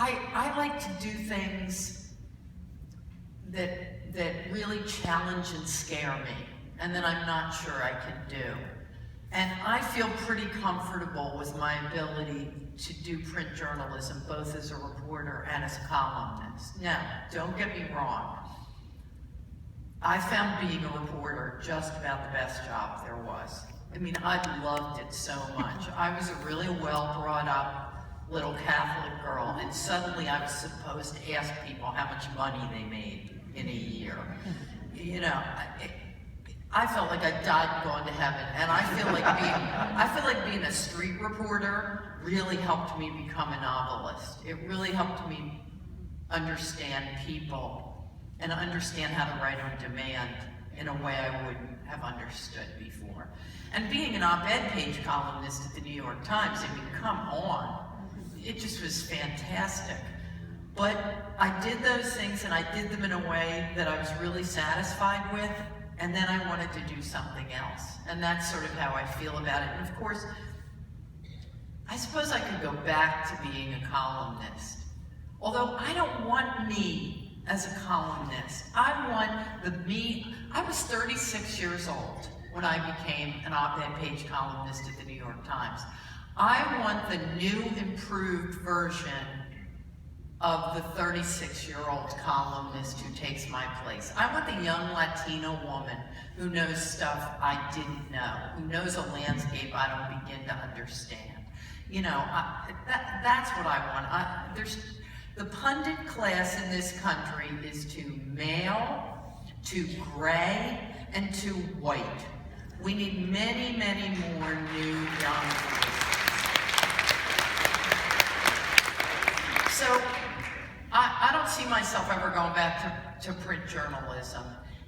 I like to do things that really challenge and scare me, and that I'm not sure I can do. And I feel pretty comfortable with my ability to do print journalism, both as a reporter and as a columnist. Now, don't get me wrong. I found being a reporter just about the best job there was. I mean, I loved it so much. I was a really well-brought-up little Catholic girl, and suddenly I was supposed to ask people how much money they made in a year. You know, I felt like I died and gone to heaven, and I feel like being a street reporter really helped me become a novelist. It really helped me understand people and understand how to write on demand in a way I wouldn't have understood before. And being an op-ed page columnist at the New York Times, I mean, come on, it just was fantastic. But I did those things, and I did them in a way that I was really satisfied with, and then I wanted to do something else. And that's sort of how I feel about it. And of course, I suppose I could go back to being a columnist. Although I don't want me as a columnist. I want the me. I was 36 years old when I became an op-ed page columnist at the New York Times. I want the new, improved version of the 36-year-old columnist who takes my place. I want the young Latino woman who knows stuff I didn't know, who knows a landscape I don't begin to understand. You know, that's what I want. The pundit class in this country is too male, too gray, and too white. We need many, many more new young voices. So, I don't see myself ever going back to print journalism.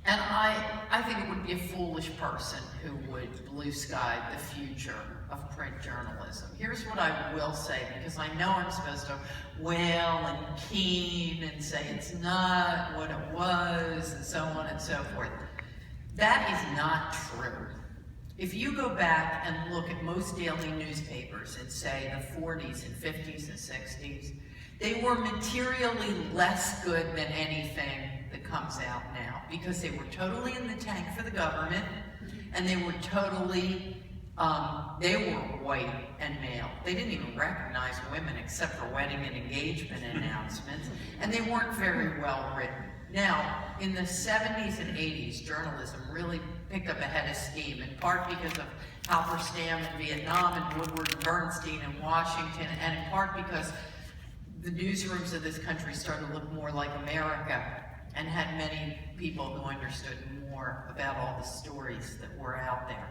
And I think it would be a foolish person who would blue sky the future of print journalism. Here's what I will say, because I know I'm supposed to wail and keen and say it's not what it was, and so on and so forth. That is not true. If you go back and look at most daily newspapers in, say, the 40s and 50s and 60s, they were materially less good than anything that comes out now, because they were totally in the tank for the government, and they were totally, they were white and male. They didn't even recognize women except for wedding and engagement announcements, and they weren't very well written. Now, in the 70s and 80s, journalism really picked up a head of steam, in part because of Halberstam in Vietnam and Woodward and Bernstein in Washington, and in part because the newsrooms of this country started to look more like America and had many people who understood more about all the stories that were out there.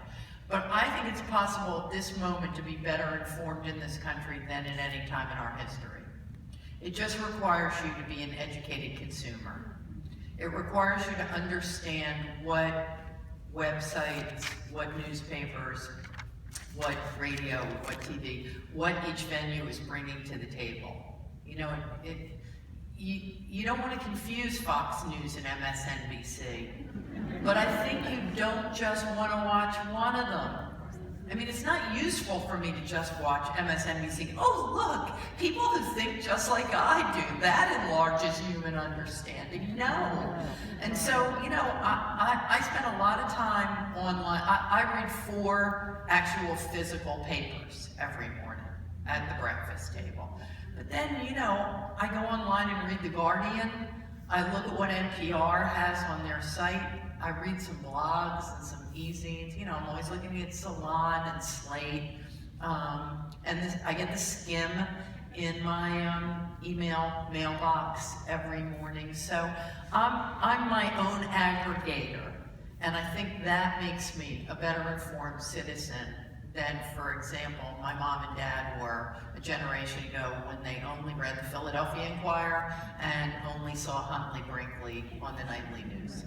But I think it's possible at this moment to be better informed in this country than at any time in our history. It just requires you to be an educated consumer. It requires you to understand what websites, what newspapers, what radio, what TV, what each venue is bringing to the table. You know, you don't want to confuse Fox News and MSNBC, but I think you don't just want to watch one of them. I mean, it's not useful for me to just watch MSNBC. Oh, look, people who think just like I do, that enlarges human understanding. No. And so, you know, I spend a lot of time online. I read 4 actual physical papers every morning at the breakfast table. But then, you know, I go online and read The Guardian. I look at what NPR has on their site. I read some blogs and some e-zines. You know, I'm always looking at Salon and Slate. I get the Skim in my email mailbox every morning. So I'm my own aggregator. And I think that makes me a better informed citizen than, for example, my mom and dad were a generation ago when they only read the Philadelphia Inquirer and only saw Huntley Brinkley on the nightly news.